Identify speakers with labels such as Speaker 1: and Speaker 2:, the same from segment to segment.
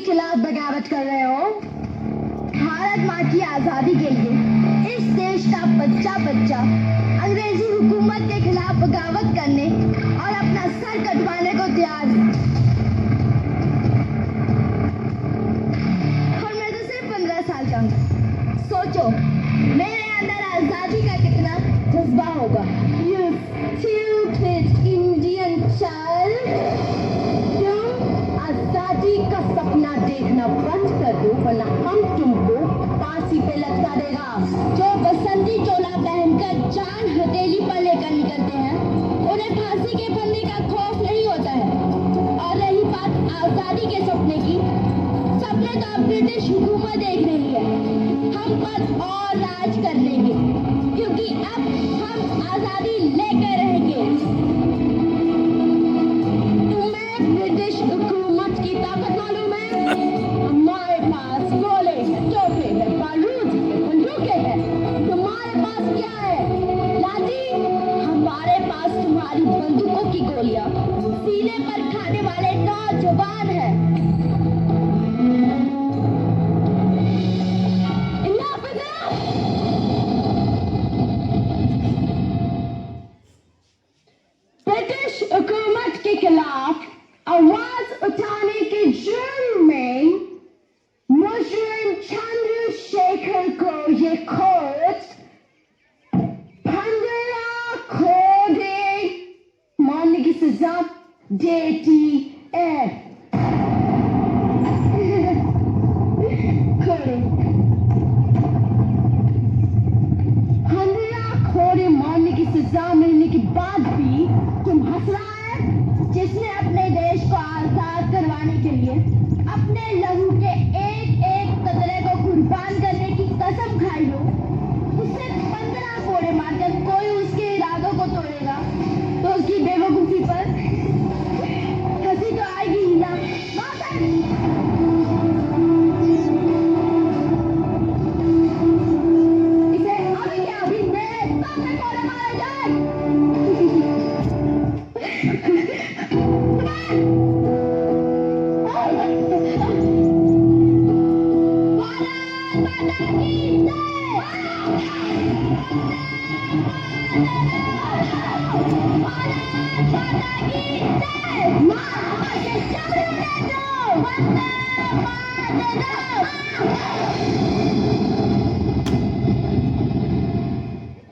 Speaker 1: खिलाफ बगावत कर रहे हो। भारत माँ की आजादी के लिए इस देश का बच्चा बच्चा अंग्रेजी हुकूमत के खिलाफ बगावत करने और अपना सर कटवाने को तैयार है। और मैं तो सिर्फ 15 साल का हूँ। सोचो मेरे अंदर आजादी का कितना जज्बा होगा। You stupid Indian child। आजादी का सपना देखना बंद कर दो वरना हम तुमको फांसी पे लटका देगा। जो बसंती चोला पहनकर जान हथेली पर लेकर निकलते हैं उन्हें फांसी के फंदे का खौफ नहीं होता है। और रही बात आजादी के सपने की, सपने तो अब ब्रिटिश हुकूमत देख रही है। हम पर और राज कर लेंगे क्योंकि अब हम आजादी लेकर रहेंगे। ब्रिटिश हुकूमत की ताकत मालूम है? हमारे पास गोले हैं, तोपे हैं, बारूद हैं, बंदूकें हैं। तुम्हारे पास क्या है लाठी? हमारे पास तुम्हारी बंदूकों की गोलियां सीने पर खाने वाले नौजवान हैं। ब्रिटिश हुकूमत के खिलाफ आवाज उठाने के जुर्म में मुजरिम चंद्रशेखर को ये कोर्ट 15 कोड़े मारने की सजा देती है। कोड़े 15 कोड़े मारने की सजा मिलने के बाद भी तुम हंस रहा है? जिसने अपने देश को आजाद करवाने के लिए अपने लहू के एक एक कतरे को कुर्बान करने की कसम खाई हो, उससे 15 कोड़े मारकर कोई उसके इरादों को तोड़ेगा तो उसकी बेवकूफी पर हंसी तो आएगी ही ना। इसे अभी के अभी मेरे सामने कोड़े मारे जाए।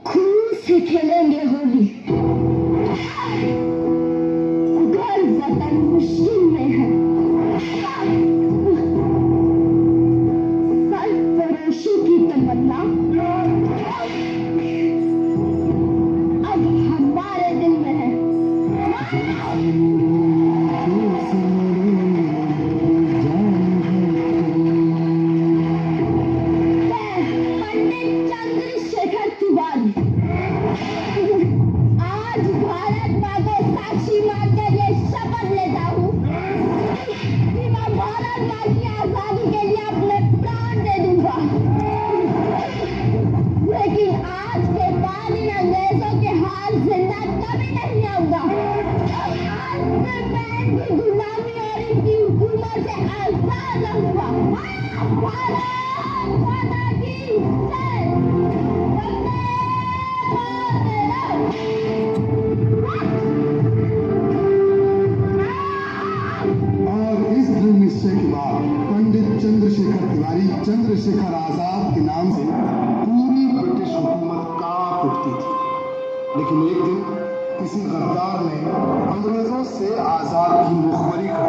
Speaker 1: खून से खेलेंगे होली। अगर वतन मुश्किल में है, सरफरोशी की तमन्ना अब हमारे दिल में है। पंडित चंद्रशेखर तिवारी आज भारत माँ को साक्षी मानकर ये शपथ लेता हूँ कि मैं भारत माँ की आजादी के लिए अपने प्राण दे दूंगा। लेकिन आज के बाद इन अंग्रेजों के हाथ जिंदा कभी नहीं आऊंगा। आज से मैं इनकी गुलामी और इनकी हुकूमत से आजाद रहूंगा। भारत माता की जय।
Speaker 2: और इस दृढ़ निश्चय के बाद पंडित चंद्रशेखर तिवारी चंद्रशेखर आजाद के नाम से पूरी ब्रिटिश हुकूमत कांप उठती थी। लेकिन एक दिन किसी गद्दार ने अंग्रेजों से आजाद की मुखबरी कर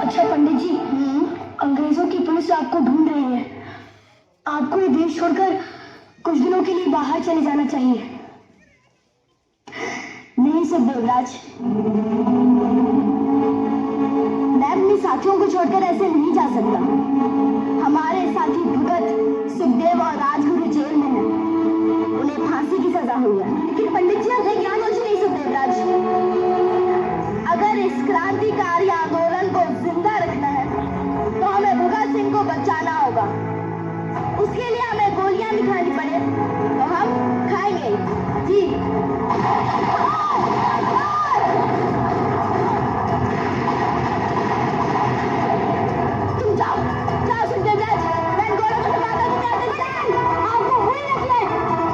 Speaker 1: अच्छा पंडित जी, अंग्रेजों की पुलिस आपको ढूंढ रही है। आपको ये देश छोड़कर कुछ दिनों के लिए बाहर चले जाना चाहिए। नहीं सुखदेवराज, मैं अपने साथियों को छोड़कर ऐसे नहीं जा सकता। हमारे साथी भगत, सुखदेव और राजगुरु जेल में हैं। उन्हें फांसी की सजा हुई है। लेकिन पंडित जी, आप क्या सोच नहीं सुखदेवराज? अगर इस क्रांतिकारी आंदोलन को जिंदा बचाना होगा। उसके लिए हमें गोलियां भी खानी पड़े तो हम खाएंगे जी। तुम जाओ जाओ सुखदेव राज, मैं गोलों को दबाकर तुम्हें आते नहीं। आपको हुई रखिए,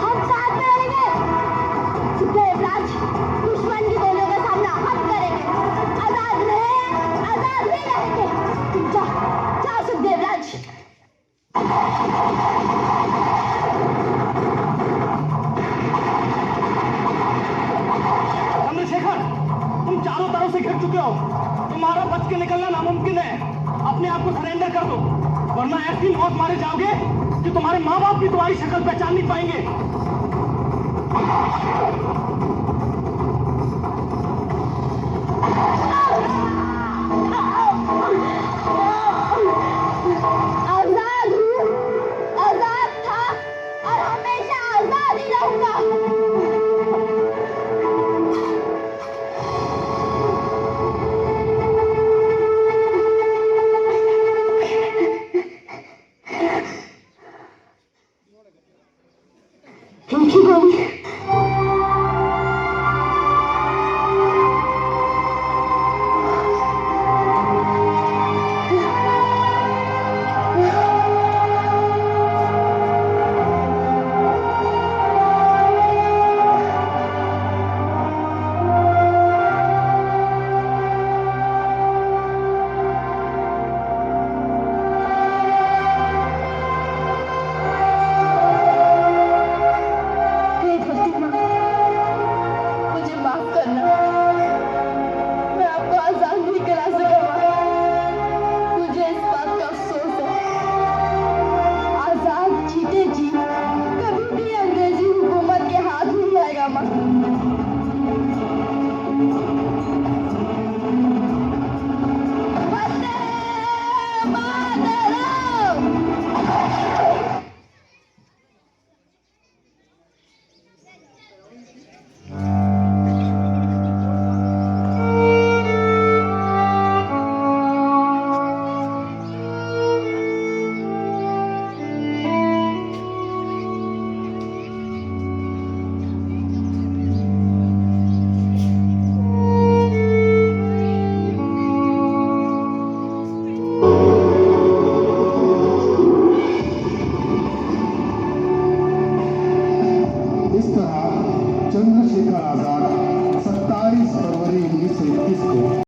Speaker 1: हम साथ में रहेंगे। सुखदेव राज, दुश्मन की गोलियों का सामना हम करेंगे। आजाद ही रहेंगे। तुम जाओ जाओ सुखदेव राज।
Speaker 3: चंद्रशेखर, तुम चारों तरफ से घिर चुके हो। तुम्हारा बच के निकलना नामुमकिन है। अपने आप को सरेंडर कर दो, वरना ऐसी मौत मारे जाओगे कि तुम्हारे माँ बाप भी तुम्हारी शक्ल पहचान नहीं पाएंगे।